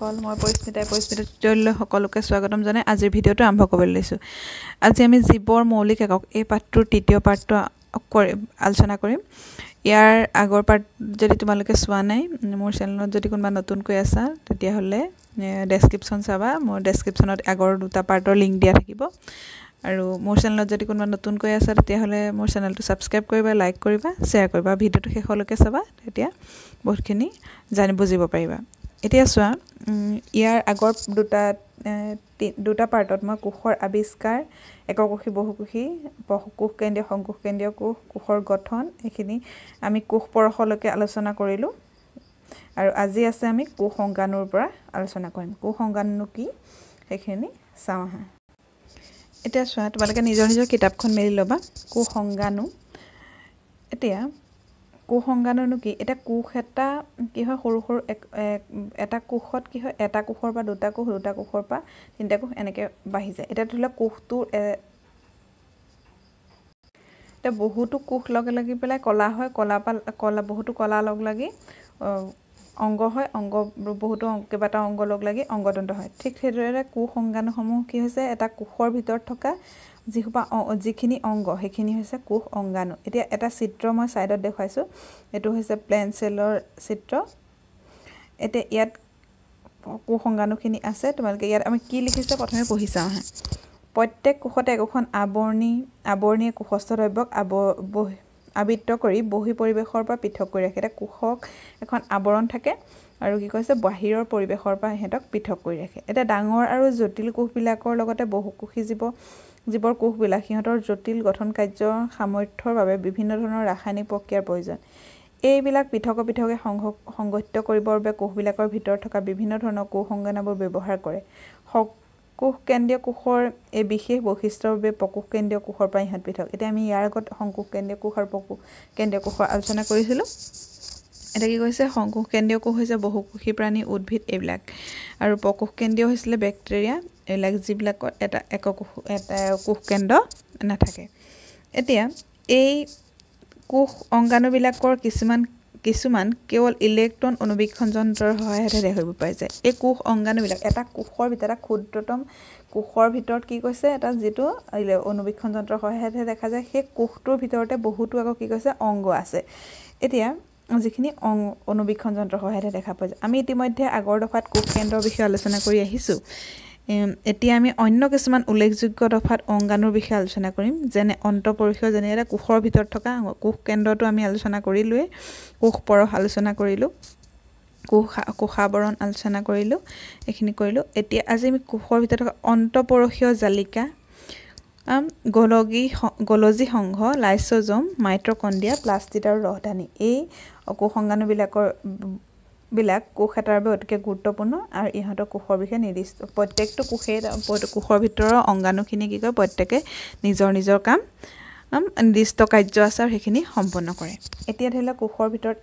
সকল মই পৰিস্মিতা টিউটৰিয়েললৈ সকলোকে স্বাগতম জনাই আজিৰ ভিডিঅ'টো আৰম্ভ কৰিবলৈ লৈছোঁ। আজি আমি জীৱৰ মৌলিক একক এই পাঠটোৰ তৃতীয় পাঠটো আলোচনা কৰিম। ইয়াৰ আগৰ পাঠ যদি তোমালোকে চোৱা নাই মোৰ চেনেলত যদি কোনোবা নতুনকৈ আছা তেতিয়াহ'লে ডেছক্ৰিপশ্যন চাবা। মোৰ ডেছক্ৰিপশ্যনত আগৰ দুটা পাৰ্টৰ লিংক দিয়া থাকিব। আৰু মোৰ চেনেলত যদি কোনোবা নতুনকৈ আছা তেতিয়াহ'লে মোৰ চেনেলটো ছাবস্ক্ৰাইব কৰিবা, লাইক কৰিবা, শ্বেয়াৰ কৰিবা, ভিডিঅ'টো শেষলৈকে চাবা, তেতিয়া বহুতখিনি বুজিব পাৰিবা। এতিয়া চোৱা, ইয়াৰ আগৰ দুটা পাৰ্টত মই কোষৰ আৱিষ্কাৰ, এককোষী, বহুকোষী, কোষ কেন্দ্ৰীয়, সংকোষ কেন্দ্ৰীয় কোষ, কোষৰ গঠন, এইখিনি আমি কোষ পৰশলৈকে আলোচনা কৰিলোঁ। আৰু আজি আছে আমি কোষ সংজ্ঞাণুৰ পৰা আলোচনা কৰিম। কোষ সংজ্ঞাণু কি সেইখিনি চাওঁ আহা। এতিয়া চোৱা, তোমালোকে নিজৰ নিজৰ কিতাপখন মেলি ল'বা। কোষ সংজ্ঞাণু। এতিয়া কোষ সংজ্ঞাণুনো কি? এতিয়া কোষ এটা কি হয়, সৰু সৰু এটা কোষত কি হয়, এটা কোষৰ পৰা দুটা কোষ, দুটা কোষৰ পৰা তিনিটা কোষ, এনেকৈ বাঢ়ি যায়। এতিয়া ধৰি লওক কোষটোৰ এতিয়া বহুতো কোষ লগ লাগি পেলাই কলা হয়, বহুতো কলা লগ লাগি অংগ হয়, বহুতো কেইবাটাও অংগ লগ লাগি অংগতন্ত্ৰ হয়। ঠিক সেইদৰে কোষ সংজ্ঞাণুসমূহ কি হৈছে, এটা কোষৰ ভিতৰত থকা যিখিনি অংগ সেইখিনি হৈছে কোষ অংগাণু। এতিয়া এটা চিত্ৰ মই ছাইডত দেখুৱাইছোঁ, এইটো হৈছে প্লেন চেলৰ চিত্ৰ। এতিয়া ইয়াত কোষ সংজ্ঞাণুখিনি আছে। তোমালোকে ইয়াত আমি কি লিখিছে প্ৰথমে পঢ়ি চাওঁ আহা। প্ৰত্যেক কোষতে একোখন আৱৰণীয়ে কোষস্থ দ্ৰব্যক আবৃত কৰি বহি পৰিৱেশৰ পৰা পৃথক কৰি ৰাখে। এতিয়া কোষক এখন আৱৰণ থাকে আৰু কি কৈছে, বাহিৰৰ পৰিৱেশৰ পৰা সিহঁতক পৃথক কৰি ৰাখে। এতিয়া ডাঙৰ আৰু জটিল কোষবিলাকৰ লগতে বহুকোষী জীৱৰ কোষবিলাক সিহঁতৰ জটিল গঠন কাৰ্যৰ সামৰ্থ্যৰ বাবে বিভিন্ন ধৰণৰ ৰাসায়নিক প্ৰক্ৰিয়াৰ প্ৰয়োজন। এইবিলাক পৃথকে সংগঠিত কৰিবৰ বাবে কোষবিলাকৰ ভিতৰত থকা বিভিন্ন ধৰণৰ কোষ সংজ্ঞাণুবোৰ ব্যৱহাৰ কৰে। কোষ কেন্দ্ৰীয় কোষৰ এই বিশেষ বৈশিষ্ট্যৰ বাবে প্ৰকোষ কেন্দ্ৰীয় কোষৰ পৰা ইহঁত পৃথক। এতিয়া আমি ইয়াৰ আগত সংকোষ কেন্দ্ৰীয় কোষ আৰু প্ৰকোষ কেন্দ্ৰীয় কোষৰ আলোচনা কৰিছিলোঁ। এতিয়া কি কৈছে, সংকোষ কেন্দ্ৰীয় কোষ হৈছে বহুকোষী প্ৰাণী, উদ্ভিদ এইবিলাক, আৰু প্ৰকোষ কেন্দ্ৰীয় হৈছিলে বেক্টেৰিয়া, এইবিলাক যিবিলাকৰ এটা কোষ কেন্দ্ৰ নাথাকে। এতিয়া এই কোষ অংগাণুবিলাকৰ কিছুমান কেৱল ইলেক্ট্ৰন অনুবীক্ষণ যন্ত্ৰৰ সহায়তহে দেখিব পৰা যায়। এই কোষ অংগাণুবিলাক এটা কোষৰ ভিতৰত, এটা ক্ষুদ্ৰতম কোষৰ ভিতৰত কি কৈছে, এটা যিটো অনুবীক্ষণ যন্ত্ৰৰ সহায়তহে দেখা যায়, সেই কোষটোৰ ভিতৰতে বহুতো আকৌ কি কৈছে অংগ আছে। এতিয়া যিখিনি অনুবীক্ষণ যন্ত্ৰৰ সহায়তহে দেখা পোৱা যায়। আমি ইতিমধ্যে আগৰ দফাত কোষ কেন্দ্ৰৰ বিষয়ে আলোচনা কৰি আহিছোঁ। এতিয়া আমি অন্য কিছুমান উল্লেখযোগ্য দফাত অংগাণুৰ বিষয়ে আলোচনা কৰিম, যেনে অন্তঃপৰশীয়, যেনে এটা কোষৰ ভিতৰত থকা কোষ কেন্দ্ৰটো আমি আলোচনা কৰিলোৱেই, কোষ পৰশ আলোচনা কৰিলোঁ, কোষাৱৰণ আলোচনা কৰিলোঁ, এইখিনি কৰিলোঁ। এতিয়া আজি আমি কোষৰ ভিতৰত থকা অন্তঃপৰশীয় জালিকা, গলজী সংঘ, লাইচোজোম, মাইটকণ্ড্ৰিয়া, প্লাষ্টিড আৰু ৰসধানী, এই কোষ সংজ্ঞাণুবিলাক কোষ এটাৰ বাবে অতিকে গুৰুত্বপূৰ্ণ। আৰু ইহঁতৰ কোষৰ বিষয়ে নিৰ্দিষ্ট প্ৰত্যেকটো কোষৰ ভিতৰৰ অংগাণুখিনি কি কয়, প্ৰত্যেকে নিজৰ নিজৰ কাম নিৰ্দিষ্ট কাৰ্য আছে আৰু সেইখিনি সম্পন্ন কৰে। এতিয়া ধৰি লওক কোষৰ ভিতৰত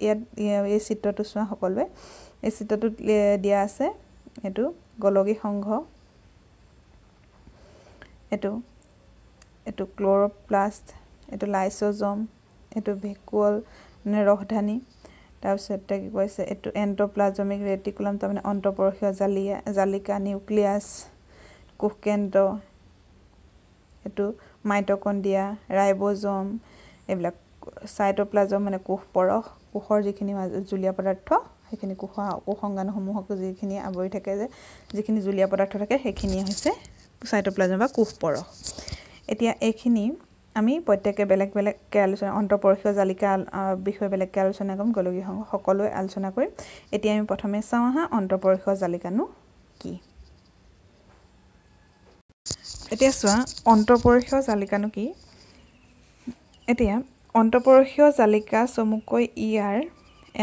এই চিত্ৰটো চোৱা সকলোৱে। এই চিত্ৰটোত দিয়া আছে, এইটো গলগী সংঘ, এইটো ক্ল'ৰ'প্লাষ্ট, এইটো লাইচোজোম, এইটো ভেকুৱল মানে ৰসধানী, তাৰপিছতে কি কৈছে, এইটো এণ্ড'প্লাজমিক ৰেটিকুলাম, তাৰমানে অন্তঃপৰশীয় জালিকা, নিউক্লিয়াছ, কোষ কেন্দ্ৰ, এইটো মাইটকণ্ড্ৰিয়া, ৰাইব'জম, এইবিলাক চাইটোপ্লাজম মানে কোষ পৰশ, কোষৰ যিখিনি জুলীয়া পদাৰ্থ সেইখিনি কোষ অংগাণুসমূহক যিখিনি আৱৰি থাকে, যিখিনি জুলীয়া পদাৰ্থ থাকে সেইখিনি হৈছে চাইটোপ্লাজম বা কোষ পৰশ। এতিয়া এইখিনি আমি প্ৰত্যেকে বেলেগ বেলেগকৈ আলোচনা, অন্তঃপৰশীয় জালিকা বিষয়ে বেলেগকৈ আলোচনা কৰিম, গলগী সংঘ সকলোৱে আলোচনা কৰিম। এতিয়া আমি প্ৰথমে চাওঁ আহা অন্তঃপৰশীয় জালিকানো কি। এতিয়া চোৱা, অন্তঃপৰশীয় জালিকানো কি। এতিয়া অন্তঃপৰশীয় জালিকা চমুকৈ ইয়াৰ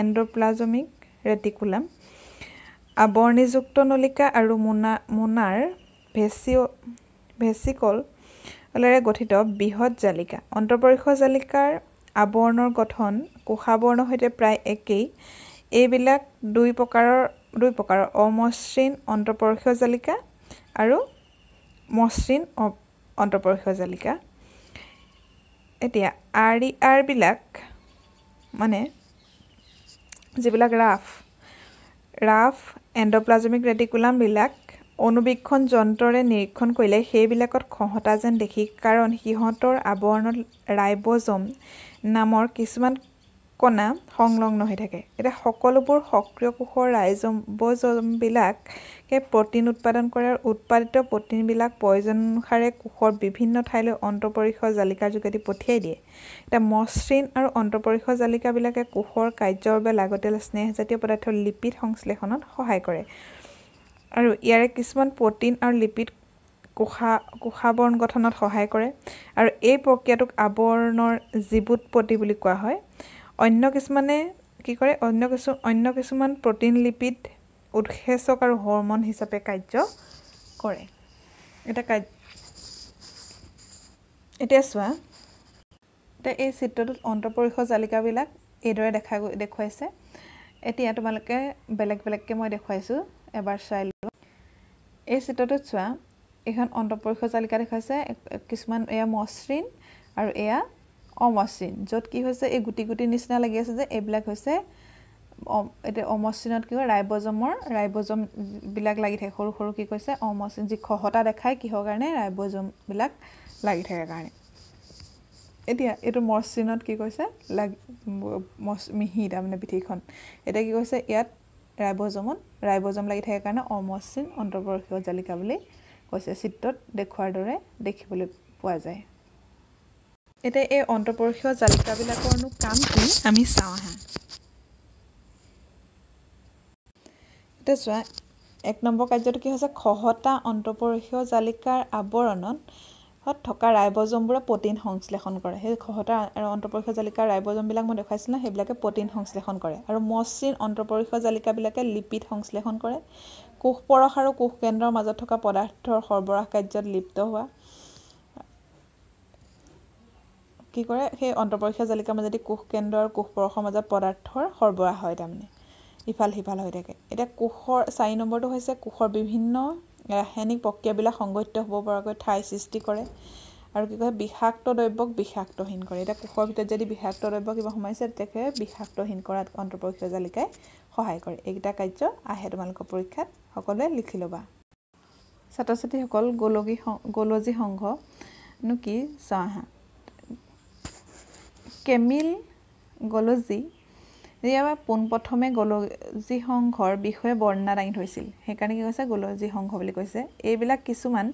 এণ্ড'প্লাজমিক ৰেটিকুলাম, আৱৰণীযুক্ত নলিকা আৰু মোনাৰ ভেছিকলৰে গঠিত বৃহৎ জালিকা। অন্তঃপৰশীয় জালিকাৰ আৱৰণৰ গঠন কোষাৱৰণৰ সৈতে প্ৰায় একেই। এইবিলাক দুই প্ৰকাৰৰ, অমসৃণ অন্তঃপৰশীয় জালিকা আৰু মসৃণ অন্তঃপৰশীয় জালিকা। এতিয়া বিলাক মানে যিবিলাক ৰাফ ৰাফ এণ্ডোপ্লাজমিক ৰেটিকুলামবিলাক অনুবীক্ষণ যন্ত্ৰৰে নিৰীক্ষণ কৰিলে সেইবিলাকত খহটা যেন দেখি, কাৰণ সিহঁতৰ আৱৰণত ৰাইব'জম নামৰ কিছুমান কণা সংলগ্ন হৈ থাকে। এতিয়া সকলোবোৰ সক্ৰিয় কোষৰ ৰাইব'জমবিলাকে প্ৰ'টিন উৎপাদন কৰে আৰু উৎপাদিত প্ৰ'টিনবিলাক প্ৰয়োজন অনুসাৰে কোষৰ বিভিন্ন ঠাইলৈ অন্তঃপৰিষৰ জালিকাৰ যোগেদি পঠিয়াই দিয়ে। এতিয়া মসৃণ আৰু অন্তঃপৰিষৰ জালিকাবিলাকে কোষৰ কাৰ্যৰ বাবে লাগতিয়াল স্নেহজাতীয় পদাৰ্থৰ লিপিড সংশ্লেষণত সহায় কৰে আৰু ইয়াৰে কিছুমান প্ৰ'টিন আৰু লিপিড কোষাৱৰণ গঠনত সহায় কৰে আৰু এই প্ৰক্ৰিয়াটোক আৱৰণৰ জীৱোৎপত্তি বুলি কোৱা হয়। অন্য কিছুমানে কি কৰে, অন্য কিছুমান প্ৰ'টিন লিপিড উৎসেচক আৰু হৰম'ন হিচাপে কাৰ্য কৰে। এতিয়া চোৱা, এতিয়া এই চিত্ৰটোত অন্তঃপৰিষৰ জালিকাবিলাক এইদৰে দেখুৱাইছে। এতিয়া তোমালোকে বেলেগ বেলেগকৈ মই দেখুৱাইছোঁ, এবাৰ চাই লোৱা। এই চিত্ৰটোত চোৱা, এইখন অন্তঃপৰিষৰ জালিকা দেখুৱাইছে, কিছুমান এয়া মসৃণ আৰু এয়া অমসৃণ, য'ত কি হৈছে এই গুটি গুটি নিচিনা লাগি আছে যে এইবিলাক হৈছে এতিয়া অমসৃণত কি হয় ৰাইব'জমবিলাক লাগি থাকে, সৰু সৰু কি কৈছে অমসৃণ, যি খহটা দেখায় কিহৰ কাৰণে, ৰাইব'জমবিলাক লাগি থাকে কাৰণে। এতিয়া এইটো মসৃণত কি কৈছে মিহি তাৰমানে পিঠিখন, এতিয়া কি কৈছে ইয়াত ৰাইব'জম লাগি থাকে কাৰণে অমসৃণ অন্তঃপৰিষীয় জালিকা বুলি কৈছে। চিত্ৰত দেখুওৱাৰ দৰে দেখিবলৈ পোৱা যায়। এতিয়া এই অন্তঃপৰিষীয় জালিকাবিলাকৰনো কাম কি আমি চাওঁ আহা। এতিয়া চোৱা, 1 নম্বৰ কাৰ্যটো কি হৈছে, খহটা অন্তঃপৰিষীয় জালিকাৰ আৱৰণত থকা ৰাইব'জমবোৰে প্ৰ'টিন সংশ্লেষণ কৰে। সেই খহটা অন্তঃপৰিষীয় জালিকাৰ ৰাইব'জমবিলাক মই দেখুৱাইছিলোঁ, সেইবিলাকে প্ৰ'টিন সংশ্লেষণ কৰে আৰু মসৃণ অন্তঃপৰিষীয় জালিকাবিলাকে লিপিড সংশ্লেষণ কৰে। কোষ পৰশ আৰু কোষ কেন্দ্ৰৰ মাজত থকা পদাৰ্থৰ সৰবৰাহ কাৰ্যত লিপ্ত হোৱা কি কৰে, সেই অন্তঃপৰিষীয় জালিকাৰ মাজেদি কোষ কেন্দ্ৰ আৰু কোষ পৰশৰ মাজত পদাৰ্থৰ সৰবৰাহ হয়, তাৰমানে ইফাল সিফাল হৈ থাকে। এতিয়া কোষৰ 4 নম্বৰটো হৈছে কোষৰ বিভিন্ন ৰাসায়নিক প্ৰক্ৰিয়াবিলাক সংঘটিত হ'ব পৰাকৈ ঠাই সৃষ্টি কৰে আৰু কি কয় বিষাক্ত দ্ৰব্যক বিষাক্তহীন কৰে। এতিয়া কোষৰ ভিতৰত যদি বিষাক্ত দ্ৰব্য কিবা সোমাইছে তেতিয়া বিষাক্তহীন কৰাত অন্তঃপৰিষীয় জালিকাই সহায় কৰে। এইকেইটা কাৰ্য আহে তোমালোকৰ পৰীক্ষাত, সকলোৱে লিখি ল'বা। ছাত্ৰ ছাত্ৰীসকল, গোলজী সংঘনো কি চাওঁ আহা। কেমিল গলজি পোনপ্ৰথমে গোলজী সংঘৰ বিষয়ে বৰ্ণনা দাঙি ধৰিছিল, সেইকাৰণে কি কৈছে গোলজী সংঘ বুলি কৈছে। এইবিলাক কিছুমান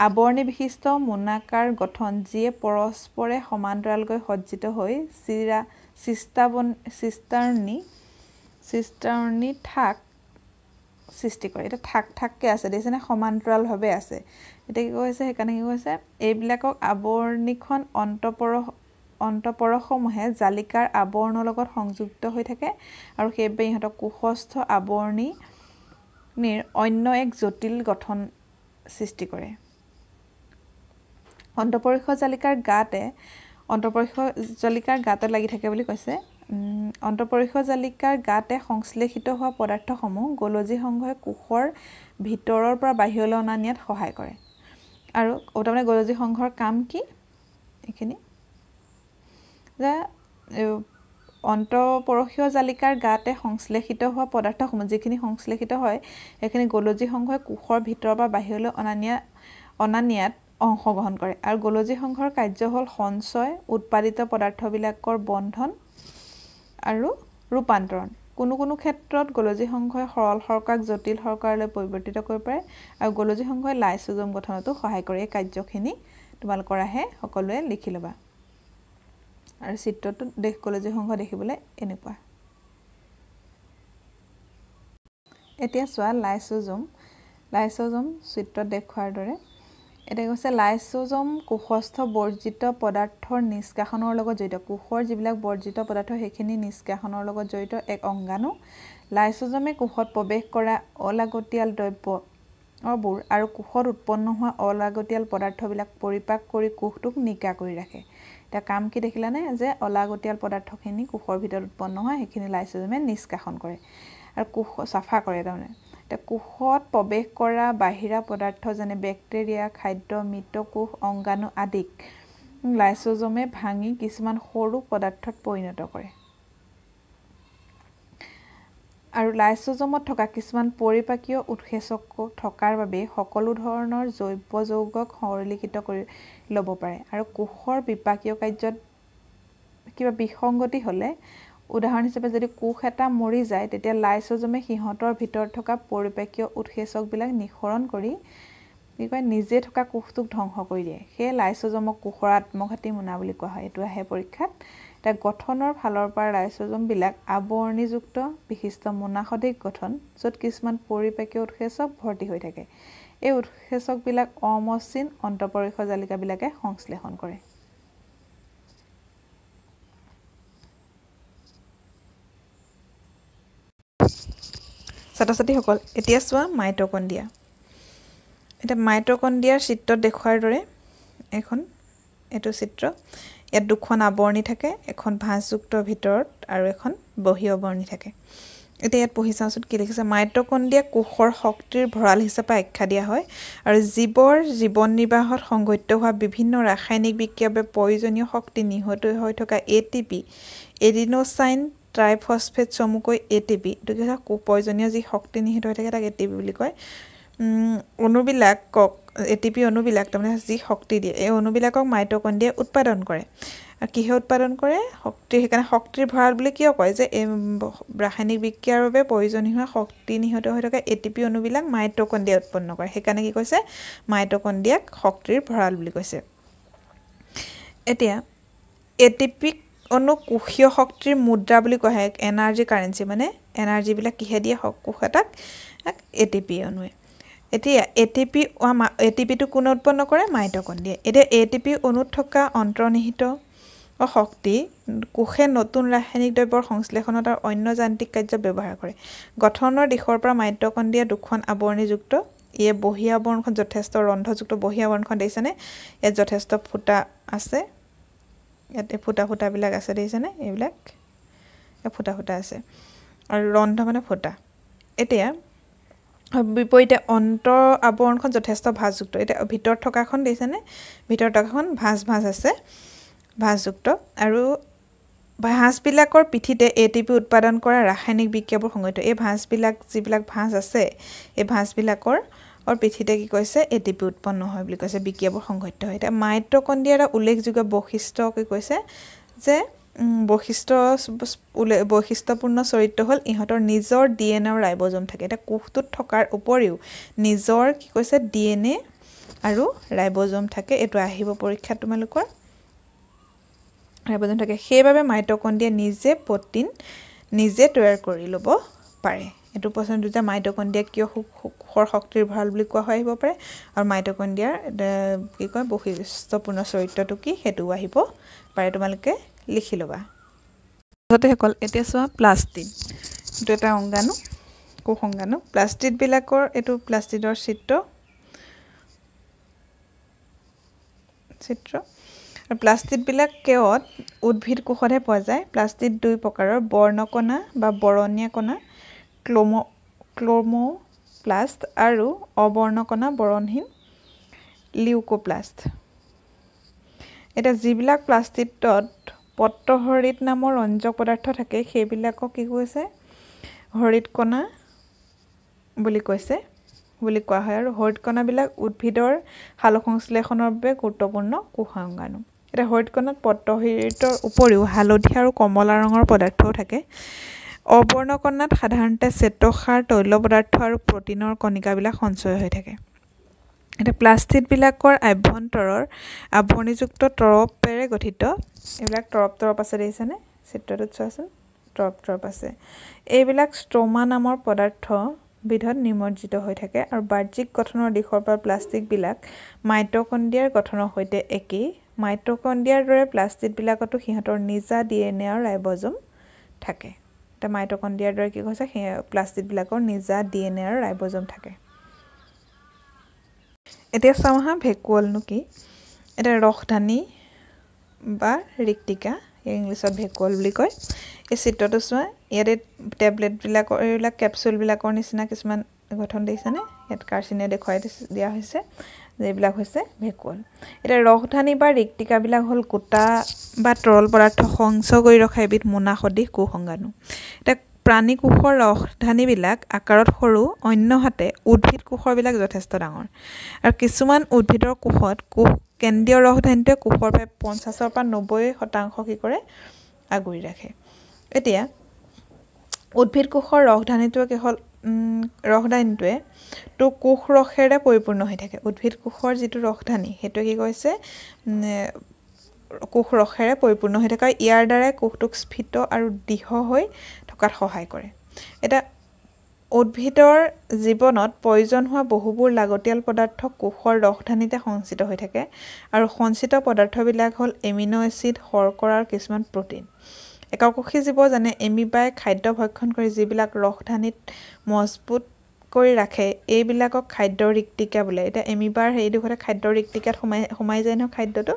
আৱৰণী বিশিষ্ট মোনাকাৰ গঠন, যিয়ে পৰস্পৰে সমান্তৰালকৈ সজ্জিত হৈ চিষ্টাৰ্ণী ঠাক সৃষ্টি কৰে। এতিয়া ঠাককৈ আছে দেখিছেনে, সমান্তৰালভাৱে আছে। এতিয়া কি কৈছে, সেইকাৰণে কি কৈছে এইবিলাকক আৱৰণীখন অন্তঃপৰশসমূহে জালিকাৰ আৱৰণৰ লগত সংযুক্ত হৈ থাকে আৰু সেইবাবে ইহঁতক কোষস্থ আৱৰণীৰ অন্য এক জটিল গঠন সৃষ্টি কৰে। অন্তঃপৰিষৰ জালিকাৰ গাতে লাগি থাকে বুলি কৈছে। অন্তঃপৰিষৰ জালিকাৰ গাতে সংশ্লেষিত হোৱা পদাৰ্থসমূহ গোলজী সংঘই কোষৰ ভিতৰৰ পৰা বাহিৰলৈ অনা নিয়াত সহায় কৰে। আৰু তাৰমানে গোলজী সংঘৰ কাম কি, এইখিনি যে অন্তঃপৰশীয় জালিকাৰ গাতে সংশ্লেষিত হোৱা পদাৰ্থসমূহ যিখিনি সংশ্লেষিত হয় সেইখিনি গোলজী সংঘই কোষৰ ভিতৰৰ পৰা বাহিৰলৈ অনা নিয়াত অংশগ্ৰহণ কৰে। আৰু গোলজী সংঘৰ কাৰ্য হ'ল সঞ্চয়, উৎপাদিত পদাৰ্থবিলাকৰ বন্ধন আৰু ৰূপান্তৰণ। কোনো ক্ষেত্ৰত গোলজী সংঘই সৰল শৰ্কৰাক জটিল শৰ্কৰালৈ পৰিৱৰ্তিত কৰিব পাৰে আৰু গোলজী সংঘই লাইচোজোম গঠনতো সহায় কৰে। এই কাৰ্যখিনি তোমালোকৰ আহে, সকলোৱে লিখি ল'বা। আৰু চিত্ৰটোত গোলজী সংঘ দেখিবলৈ এনেকুৱা। এতিয়া চোৱা লাইচোজোম চিত্ৰত দেখুওৱাৰ দৰে। এতিয়া কৈছে লাইচোজোম কোষস্থ বৰ্জিত পদাৰ্থৰ নিষ্কাশনৰ লগত জড়িত। কোষৰ যিবিলাক বৰ্জিত পদাৰ্থ সেইখিনি নিষ্কাশনৰ লগত জড়িত এক অংগাণু। লাইচোজোমে কোষত প্ৰৱেশ কৰা অলাগতিয়াল দ্ৰব্যবোৰ আৰু কোষত উৎপন্ন হোৱা অলাগতিয়াল পদাৰ্থবিলাক পৰিপাক কৰি কোষটোক নিকা কৰি ৰাখে। এতিয়া কাম কি দেখিলানে, যে অলাগতিয়াল পদাৰ্থখিনি কোষৰ ভিতৰত উৎপন্ন হয় সেইখিনি লাইচোজোমে নিষ্কাশন কৰে আৰু কোষ চাফা কৰে তাৰমানে। এতিয়া কোষত প্ৰৱেশ কৰা বাহিৰা পদাৰ্থ যেনে বেক্টেৰিয়া, খাদ্য, মৃত কোষ অংগাণু আদিক লাইচোজোমে ভাঙি কিছুমান সৰু পদাৰ্থত পৰিণত কৰে। আৰু লাইসোজমত থকা কিছুমান পৰিপাকীয় উৎসেচক থকাৰ বাবে সকলো ধৰণৰ জৈৱ যৌগক সৰলীকৃত কৰি ল'ব পাৰে আৰু কোষৰ বিপাকীয় কাৰ্যত কিবা বিসংগতি হ'লে উদাহৰণ হিচাপে যদি কোষ এটা মৰি যায় তেতিয়া লাইসোজমে সিহঁতৰ ভিতৰত থকা পৰিপাকীয় উৎসেচকবিলাক নিঃসৰণ কৰি কি কয় নিজে থকা কোষটোক ধ্বংস কৰি দিয়ে সেই লাইসোজমক কোষৰ আত্মঘাতী মোনা বুলি কোৱা হয় এইটো আহে পৰীক্ষাত এটা গঠনৰ ফালৰ পৰা লাইসোজমবিলাক আৱৰণীযুক্ত বিশিষ্ট মোনা সদৃশ গঠন য'ত কিছুমান পৰিপাকীয় উৎসেচক ভৰ্তি হৈ থাকে এই উৎসেচকবিলাক অমসৃণ অন্তঃপৰিষ জালিকাবিলাকে সংশ্লেষণ কৰে ছাত্ৰ-ছাত্ৰীসকল এতিয়া চোৱা মাইটকণ্ড্ৰিয়া এটা মাইটকণ্ড্ৰিয়াৰ চিত্ৰত দেখুৱাৰ দৰে এখন এইটো চিত্ৰ ইয়াত দুখন আৱৰণী থাকে এখন ভাঁজযুক্ত ভিতৰত আৰু এখন বহি আৱৰণী থাকে এতিয়া ইয়াত পঢ়ি চাওঁচোন কি লিখিছে মাইটকণ্ড্ৰিয়া কোষৰ শক্তিৰ ভঁৰাল হিচাপে আখ্যা দিয়া হয় আৰু জীৱৰ জীৱন নিৰ্বাহত সংঘটিত হোৱা বিভিন্ন ৰাসায়নিক বিক্ৰিয়াৰ বাবে প্ৰয়োজনীয় শক্তি নিহত হৈ থকা ATP এডিনোচাইন ট্ৰাইফসফেট চমুকৈ ATP এইটো কি হয় প্ৰয়োজনীয় যি শক্তি নিহিত হৈ থাকে তাক ATP বুলি কয় অণুবিলাকক ATP অণুবিলাক তাৰমানে যি শক্তি দিয়ে এই অণুবিলাকক মাইটকণ্ড্ৰিয়াই উৎপাদন কৰে আৰু কিহে উৎপাদন কৰে শক্তি সেইকাৰণে শক্তিৰ ভঁৰাল বুলি কিয় কয় যে এই ৰাসায়নিক বিক্ৰিয়াৰ বাবে প্ৰয়োজনীয় হোৱা শক্তি নিহত হৈ থকা ATP অণুবিলাক মাইটকণ্ড্ৰিয়াই উৎপন্ন কৰে সেইকাৰণে কি কৈছে মাইটকণ্ড্ৰিয়াক শক্তিৰ ভঁৰাল বুলি কৈছে এতিয়া ATP অণু কোষীয় শক্তিৰ মুদ্ৰা বুলি কোৱা হয় এনাৰ্জি কাৰেন্সি মানে এনাৰ্জিবিলাক কিহে দিয়ে কোষ এটাক ATP অণুৱে এতিয়া ATPটো কোনে উৎপন্ন কৰে মাইটকণ্ড্ৰিয়াই এতিয়া ATP অণুত থকা অন্তৰ্নিহিত শক্তি কোষে নতুন ৰাসায়নিক দ্ৰব্যৰ সংশ্লেষণত আৰু অন্য যান্ত্ৰিক কাৰ্যত ব্যৱহাৰ কৰে গঠনৰ দিশৰ পৰা মাইটকণ্ড্ৰিয়া দুখন আৱৰণীযুক্ত ইয়ে বহি আৱৰণখন যথেষ্ট ৰন্ধ্ৰযুক্ত বহি আৱৰণখন দেখিছেনে ইয়াত যথেষ্ট ফুটা আছে ইয়াতে ফুটাবিলাক আছে দেখিছেনে এইবিলাক ফুটা আছে আৰু ৰন্ধ্ৰ মানে ফুটা এতিয়া বিপৰীতে অন্তৰ আৱৰণখন যথেষ্ট ভাঁজযুক্ত এতিয়া ভিতৰত থকাখন দেখিছেনে ভিতৰত থকাখন ভাঁজ আছে ভাঁজযুক্ত আৰু ভাঁজবিলাকৰ পিঠিতে ATP উৎপাদন কৰা ৰাসায়নিক বিক্ৰিয়াবোৰ সংঘটিত এই ভাঁজবিলাক যিবিলাক ভাঁজ আছে এই ভাঁজবিলাকৰ পিঠিতে কি কৈছে ATP উৎপন্ন হয় বুলি কৈছে বিক্ৰিয়াবোৰ সংঘটিত হয় এতিয়া মাইটকণ্ড্ৰিয়াৰ উল্লেখযোগ্য বৈশিষ্ট্য কি কৈছে যে বৈশিষ্ট্যপূৰ্ণ চৰিত্ৰ হ'ল ইহঁতৰ নিজৰ DNA আৰু ৰাইবজম থাকে এটা কোষটোত থকাৰ উপৰিও নিজৰ কি কৈছে DNA আৰু ৰাইবজম থাকে এইটো আহিব পৰীক্ষাত তোমালোকৰ ৰাইবজম থাকে সেইবাবে মাইটকণ্ড্ৰিয়া নিজে প্ৰটিন নিজে তৈয়াৰ কৰি ল'ব পাৰে এইটো প্ৰশ্ন দুটা মাইটকণ্ড্ৰিয়া কিয় কোষৰ শক্তিৰ ভঁৰাল বুলি কোৱা হয় আহিব পাৰে আৰু মাইটকণ্ড্ৰিয়াৰ কি কয় বৈশিষ্ট্যপূৰ্ণ চৰিত্ৰটো কি সেইটো আহিব পাৰে তোমালোকে লিখি ল'বা ছাত্ৰসকল এতিয়া চোৱা প্লাষ্টিড এইটো এটা অংগাণু কোষ অংগাণু প্লাষ্টিডবিলাকৰ এইটো প্লাষ্টিডৰ চিত্ৰ আৰু প্লাষ্টিডবিলাক কেৱল উদ্ভিদ কোষতহে পোৱা যায় প্লাষ্টিড দুই প্ৰকাৰৰ বৰ্ণকণা বা বৰণীয়া কণা ক্লোমোপ্লাষ্ট আৰু অবৰ্ণকণা বৰণহীন লিউকোপ্লাষ্ট এতিয়া যিবিলাক প্লাষ্টিডত পত্ৰহৰিত নামৰ ৰঞ্জক পদাৰ্থ থাকে সেইবিলাকক কি কৈছে হৰিত কণা বুলি কোৱা হয় আৰু হৰিত কণাবিলাক উদ্ভিদৰ সালোকসংশ্লেষণৰ বাবে গুৰুত্বপূৰ্ণ কোষ অংগাণু এতিয়া হৰিত কণাত পত্ৰহৰিতৰ উপৰিও হালধীয়া আৰু কমলা ৰঙৰ পদাৰ্থও থাকে অবৰ্ণকণাত সাধাৰণতে শ্বেতসাৰ তৈল পদাৰ্থ আৰু প্ৰটিনৰ কণিকাবিলাক সঞ্চয় হৈ থাকে এটা প্লাষ্টিডবিলাকৰ আভ্যন্তৰৰ আৱৰণীযুক্ত তৰপেৰে গঠিত এইবিলাক তৰপ আছে দেখিছেনে চিত্ৰটোত চোৱাচোন তৰপ আছে এইবিলাক ষ্ট্ৰোমা নামৰ পদাৰ্থ বিধত নিমজ্জিত হৈ থাকে আৰু বাহ্যিক গঠনৰ দিশৰ পৰা প্লাষ্টিকবিলাক মাইটকণ্ড্ৰিয়াৰ গঠনৰ সৈতে একেই মাইটকণ্ড্ৰিয়াৰ দৰে প্লাষ্টিডবিলাকতো সিহঁতৰ নিজা DNA আৰু ৰাইবজম থাকে এতিয়া মাইটকণ্ড্ৰিয়াৰ দৰে কি কৈছে প্লাষ্টিডবিলাকৰ নিজা DNA আৰু ৰাইবজম থাকে এতিয়া চাওঁ হা ভেকুৱলনো কি এটা ৰসধানী বা ৰিক্তিকা ইংলিছত ভেকুৱল বুলি কয় এই চিত্ৰটো চোৱা ইয়াতে টেবলেটবিলাকৰ এইবিলাক কেপচুলবিলাকৰ নিচিনা কিছুমান গঠন দেখিছেনে ইয়াত কাৰ্চিনে দেখুৱাই দিয়া হৈছে যিবিলাক হৈছে ভেকুৱল এতিয়া ৰসধানী বা ৰিক্তিকাবিলাক হ'ল গোটা বা তৰল পদাৰ্থ সংচয় কৰি ৰখা এবিধ মোনা সদৃশ কোষ অংগাণু এতিয়া প্ৰাণী কোষৰ ৰসধানীবিলাক আকাৰত সৰু, অন্যহাতে উদ্ভিদ কোষৰবিলাক যথেষ্ট ডাঙৰ। আৰু কিছুমান উদ্ভিদৰ কোষত কেন্দ্ৰীয় ৰসধানীটোৱে কোষৰ প্ৰায় 50 পৰা 90% কি কৰে আগুৰি ৰাখে। এতিয়া উদ্ভিদ কোষৰ ৰসধানীটোৱে তো কোষ ৰসেৰে পৰিপূৰ্ণ হৈ থাকে। উদ্ভিদ কোষৰ যিটো ৰসধানী সেইটো কি কৈছে কোষ ৰসেৰে পৰিপূৰ্ণ হৈ থাকে। ইয়াৰ দ্বাৰাই কোষটোক স্ফীত আৰু দৃঢ় হৈ থকাত সহায় কৰে। এটা উদ্ভিদৰ জীৱনত প্ৰয়োজন হোৱা বহুবোৰ লাগতিয়াল পদাৰ্থ কোষৰ ৰসধানীতে সঞ্চিত হৈ থাকে আৰু সঞ্চিত পদাৰ্থবিলাক হ'ল এমিনো এচিড, শৰ্কৰা আৰু কিছুমান প্ৰ'টিন। এককোষী জীৱ যেনে এমিবাই খাদ্য ভক্ষণ কৰি যিবিলাক ৰসধানীত মজবুত কৰি ৰাখে এইবিলাকক খাদ্যৰ ৰিক্তিকা বোলে। এতিয়া এমিবাৰ সেইডোখৰতে খাদ্যৰ ৰিক্তিকাত সোমাই যায় নহয় খাদ্যটো,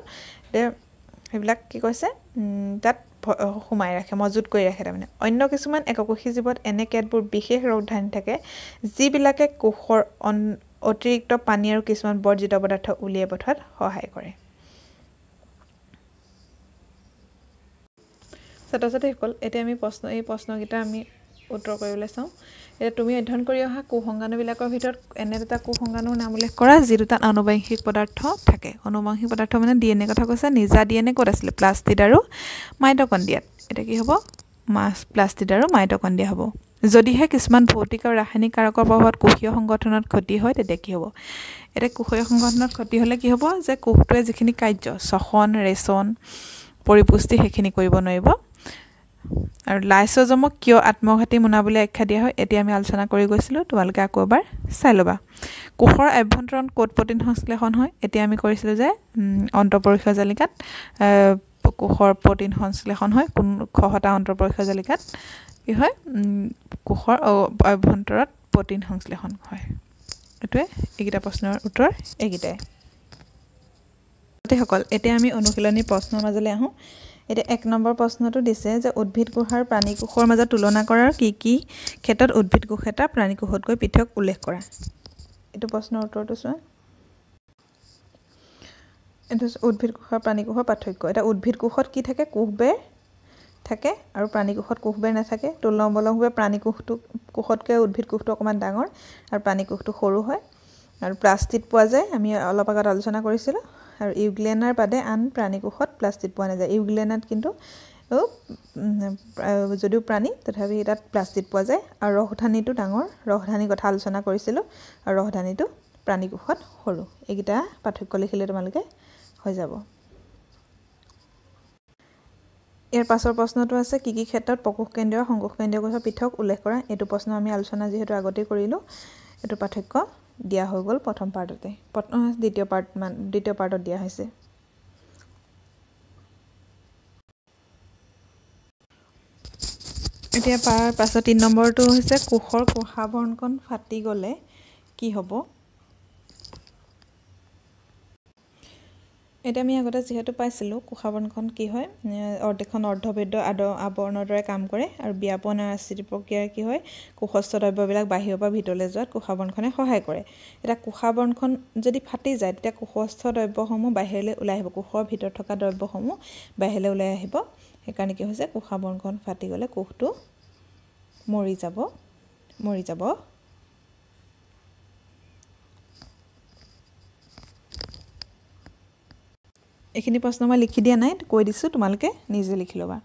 সেইবিলাক কি কৈছে তাত সোমাই ৰাখে, মজুত কৰি ৰাখে তাৰমানে। অন্য কিছুমান এককোষী জীৱত এনে কেতবোৰ বিশেষ ৰসধানী থাকে যিবিলাকে কোষৰ অতিৰিক্ত পানী আৰু কিছুমান বৰ্জিত পদাৰ্থ উলিয়াই পঠোৱাত সহায় কৰে। ছাত্ৰ-ছাত্ৰীসকল এতিয়া আমি এই প্ৰশ্নকেইটা আমি উত্তৰ কৰিবলৈ চাওঁ। এতিয়া তুমি অধ্যয়ন কৰি অহা কোষংগাণুবিলাকৰ ভিতৰত এনে দুটা কোষংগাণুৰ নাম উল্লেখ কৰা যি দুটাত আনুবংশিক পদাৰ্থ থাকে। আনুবংশিক পদাৰ্থ মানে DNA কথা কৈছে। নিজা DNA ক'ত আছিলে? প্লাষ্টিড আৰু মাইটকণ্ড্ৰিয়াত। এতিয়া কি হ'ব? প্লাষ্টিড আৰু মাইটকণ্ড্ৰিয়া হ'ব। যদিহে কিছুমান ভৌতিক আৰু ৰাসায়নিক কাৰকৰ প্ৰভাৱত কোষীয় সংগঠনত ক্ষতি হয় তেতিয়া কি হ'ব? এতিয়া কোষীয় সংগঠনত ক্ষতি হ'লে কি হ'ব যে কোষটোৱে যিখিনি কাৰ্য শ্বসন, ৰেচন, পৰিপুষ্টি সেইখিনি কৰিব নোৱাৰিব। আৰু লাইচোজমক কিয় আত্মঘাতী মোনা বুলি আখ্যা দিয়া হয় এতিয়া আমি আলোচনা কৰি গৈছিলোঁ, তোমালোকে আকৌ এবাৰ চাই ল'বা। কোষৰ আভ্যন্তৰত ক'ত প্ৰ'টিন সংশ্লেষণ হয় এতিয়া আমি কৰিছিলোঁ যে অন্তঃপৰীক্ষীয় জালিকাত কোষৰ প্ৰ'টিন সংশ্লেষণ হয়। কোন খহটা অন্তঃপৰীক্ষীয় জালিকাত কি হয় কোষৰ আভ্যন্তৰত প্ৰ'টিন সংশ্লেষণ হয়। এইটোৱে এইকেইটা প্ৰশ্নৰ উত্তৰ এইকেইটাই। ছাত্ৰীসকল এতিয়া আমি অনুশীলনী প্ৰশ্নৰ মাজলৈ আহোঁ। এতিয়া 1 নম্বৰ প্ৰশ্নটো দিছে যে উদ্ভিদ কোষ আৰু প্ৰাণী কোষৰ মাজত তুলনা কৰাৰ কি কি ক্ষেত্ৰত উদ্ভিদ কোষ এটা প্ৰাণী কোষতকৈ পৃথক উল্লেখ কৰা। এইটো প্ৰশ্নৰ উত্তৰটো চোৱা। এইটো উদ্ভিদ কোষ আৰু প্ৰাণী কোষৰ পাৰ্থক্য। এতিয়া উদ্ভিদ কোষত কি থাকে? কোষবেৰ থাকে আৰু প্ৰাণী কোষত কোষবেৰ নাথাকে। তুলনামূলকভাৱে প্ৰাণী কোষতকৈ উদ্ভিদ কোষটো অকণমান ডাঙৰ আৰু প্ৰাণী কোষটো সৰু হয়। আৰু প্লাষ্টিড পোৱা যায়, আমি অলপ আগত আলোচনা কৰিছিলোঁ। আৰু ইউগ্লেনাৰ বাদে আন প্ৰাণী কোষত প্লাষ্টিড পোৱা নাযায়। ইউগ্লেনাত কিন্তু যদিও প্ৰাণী তথাপি তাত প্লাষ্টিড পোৱা যায়। আৰু ৰসধানীটো ডাঙৰ, ৰসধানীৰ কথা আলোচনা কৰিছিলোঁ। আৰু ৰসধানীটো প্ৰাণী কোষত সৰু। এইকেইটা পাৰ্থক্য লিখিলে তোমালোকে হৈ যাব। ইয়াৰ পাছৰ প্ৰশ্নটো আছে কি কি ক্ষেত্ৰত প্ৰকোষ কেন্দ্ৰীয় আৰু সংকোষ কেন্দ্ৰীয় কোষৰ পৃথক উল্লেখ কৰা। এইটো প্ৰশ্ন আমি আলোচনা যিহেতু আগতেই কৰিলোঁ, এইটো পাৰ্থক্য দিয়া হৈ গ'ল প্ৰথম পাৰ্টতে। দ্বিতীয় পাৰ্টত দিয়া হৈছে। এতিয়া পাছত 3 নম্বৰটো হৈছে কোষৰ কোষাৱৰণকণ ফাটি গ'লে কি হ'ব। এতিয়া আমি আগতে যিহেতু পাইছিলোঁ কোষাৱৰণখন কি হয় এখন অৰ্ধভেদ্য আৱৰণৰ দৰে কাম কৰে আৰু ব্যাপন আৰু আস্থিতি প্ৰক্ৰিয়াৰ কি হয় কোষস্থ দ্ৰব্যবিলাক বাহিৰৰ পৰা ভিতৰলৈ যোৱাত কোষাৱৰণখনে সহায় কৰে। এতিয়া কোষাৱৰণখন যদি ফাটি যায় তেতিয়া কোষস্থ দ্ৰব্যসমূহ বাহিৰলৈ ওলাই আহিব। কোষৰ ভিতৰত থকা দ্ৰব্যসমূহ বাহিৰলৈ ওলাই আহিব। সেইকাৰণে কি হৈছে কোষাৱৰণখন ফাটি গ'লে কোষটো মৰি যাব। এইখিনি প্ৰশ্ন মই লিখি দিয়া নাই, কৈ দিছোঁ, তোমালোকে নিজে লিখি ল'বা।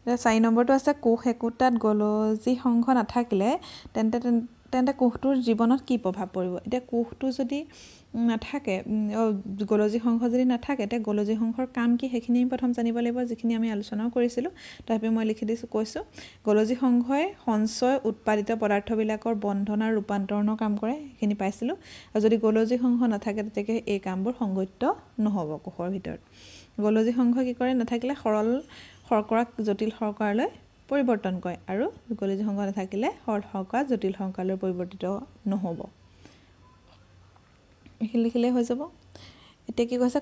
এতিয়া 4 নম্বৰটো আছে কোষ একোটাত গলজি সংঘ নাথাকিলে তেন্তে কোষটোৰ জীৱনত কি প্ৰভাৱ পৰিব। এতিয়া কোষটো যদি নাথাকে, গলজি সংঘ যদি নাথাকে তেতিয়া গলজি সংঘৰ কাম কি সেইখিনি আমি প্ৰথম জানিব লাগিব, যিখিনি আমি আলোচনাও কৰিছিলোঁ। তথাপি মই লিখি কৈছোঁ গলজি সংঘই সঞ্চয় উৎপাদিত পদাৰ্থবিলাকৰ বন্ধন আৰু ৰূপান্তৰণৰ কাম কৰে, সেইখিনি পাইছিলোঁ। আৰু যদি গলজি সংঘ নাথাকে তেতিয়া এই কামবোৰ সংঘটিত নহ'ব কোষৰ ভিতৰত। গলজি সংঘ কি কৰে নাথাকিলে সৰল শৰ্কৰাক জটিল শৰ্কৰালৈ পৰিৱৰ্তন কৰে আৰু গলজি সংঘ নাথাকিলে সৰল শৰ্কৰা জটিল শৰ্কৰালৈ পৰিৱৰ্তিত নহ'ব। এইখিনি লিখিলে হৈ যাব। এতিয়া কি কৈছে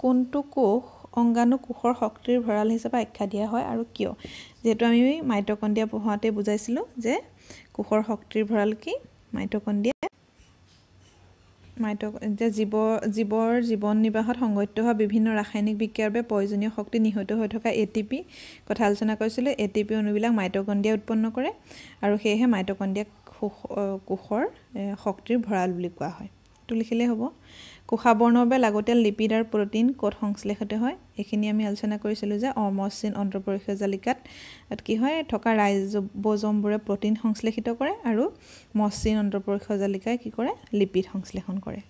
কোনটো কোষ অংগাণু কোষৰ শক্তিৰ ভঁৰাল হিচাপে আখ্যা দিয়া হয় আৰু কিয়। যিহেতু আমি মাইটকণ্ড্ৰিয়া পঢ়াওঁতে বুজাইছিলোঁ যে কোষৰ শক্তিৰ ভঁৰাল কি মাইটকণ্ড্ৰিয়া। যে জীৱৰ জীৱন নিৰ্বাহত সংঘটিত হোৱা বিভিন্ন ৰাসায়নিক বিক্ৰিয়াৰ বাবে প্ৰয়োজনীয় শক্তি নিহিত হৈ থকা এটিপি কথা আলোচনা কৰিছিলোঁ। এটিপি অণুবিলাক মাইটকণ্ড্ৰিয়াই উৎপন্ন কৰে আৰু সেয়েহে মাইটকণ্ড্ৰিয়াক কোষৰ শক্তিৰ ভঁৰাল বুলি কোৱা হয়। এইটো লিখিলেই হ'ব। কোষাবৰণৰ বাবে লাগতিয়াল লিপিড আৰু প্ৰ'টিন ক'ত সংশ্লেষিত হয়, এইখিনি আমি আলোচনা কৰিছিলোঁ যে অমসৃণ অন্তঃপৰিষীয় জালিকাত কি হয় থকা ৰাইজোবজমবোৰে প্ৰ'টিন সংশ্লেষিত কৰে আৰু মসৃণ অন্তঃপৰিষীয় জালিকাই কি কৰে লিপিড সংশ্লেষণ কৰে।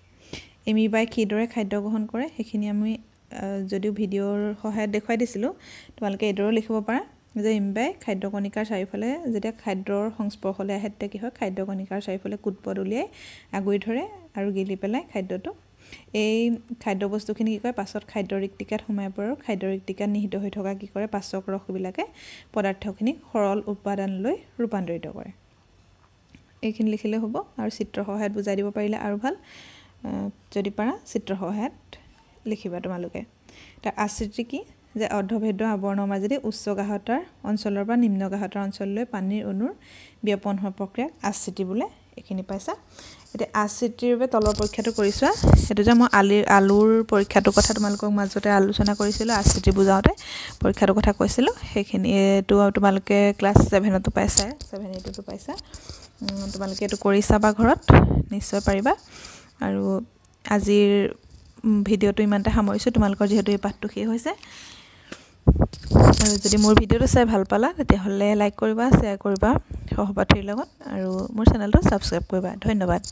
এমিবাই কিদৰে খাদ্য গ্ৰহণ কৰে সেইখিনি আমি যদিও ভিডিঅ'ৰ সহায়ত দেখুৱাই দিছিলোঁ, তোমালোকে এইদৰেও লিখিব পাৰা যে এমিবাই খাদ্য কণিকাৰ চাৰিওফালে যেতিয়া খাদ্যৰ সংস্পৰ্শলৈ আহে তেতিয়া কি হয় খাদ্য কণিকাৰ চাৰিওফালে কুটপট উলিয়াই আগুৰি ধৰে আৰু গিলি পেলাই খাদ্যটো। এই খাদ্য বস্তুখিনি কি কৰে পাছত খাদ্য ৰিক্তিকাত সোমাই পৰে আৰু খাদ্য ৰিক্তিকাত নিহিত হৈ থকা কি কৰে পাচক ৰসবিলাকে পদাৰ্থখিনি সৰল উপাদানলৈ ৰূপান্তৰিত কৰে। এইখিনি লিখিলে হ'ব আৰু চিত্ৰ সহায়ত বুজাই দিব পাৰিলে আৰু ভাল। যদি পাৰা চিত্ৰ সহায়ত লিখিবা তোমালোকে। তাৰ আশ্ৰিতি কি যে অৰ্ধভেদ্য আৱৰণৰ মাজেদি উচ্চ গাঢ়তাৰ অঞ্চলৰ পৰা নিম্ন গাঢ়তাৰ অঞ্চললৈ পানীৰ অণুৰ বিয়পন হোৱা প্ৰক্ৰিয়াক আশ্ৰিতি বোলে। এইখিনি পাইছা। এতিয়া আশ্ৰিতিৰ বাবে তলৰ পৰীক্ষাটো কৰি চোৱা। সেইটো যে মই আলুৰ পৰীক্ষাটোৰ কথা তোমালোকক মাজতে আলোচনা কৰিছিলোঁ, আশ্ৰিতি বুজাওঁতে পৰীক্ষাটোৰ কথা কৈছিলোঁ। সেইখিনি এইটো তোমালোকে ক্লাছ 7তো পাইছা, 7-8তো পাইছা। তোমালোকে এইটো কৰি চাবা ঘৰত, নিশ্চয় পাৰিবা। আৰু আজিৰ ভিডিঅ'টো ইমানতে সামৰিছোঁ। তোমালোকৰ যিহেতু এই পাঠটো শেষ হৈছে, আৰু যদি মোৰ ভিডিঅ'টো চাই ভাল পালা তেতিয়াহ'লে লাইক কৰিবা, শ্বেয়াৰ কৰিবা সহপাঠীৰ লগত, আৰু মোৰ চেনেলটো ছাবস্ক্ৰাইব কৰিবা। ধন্যবাদ।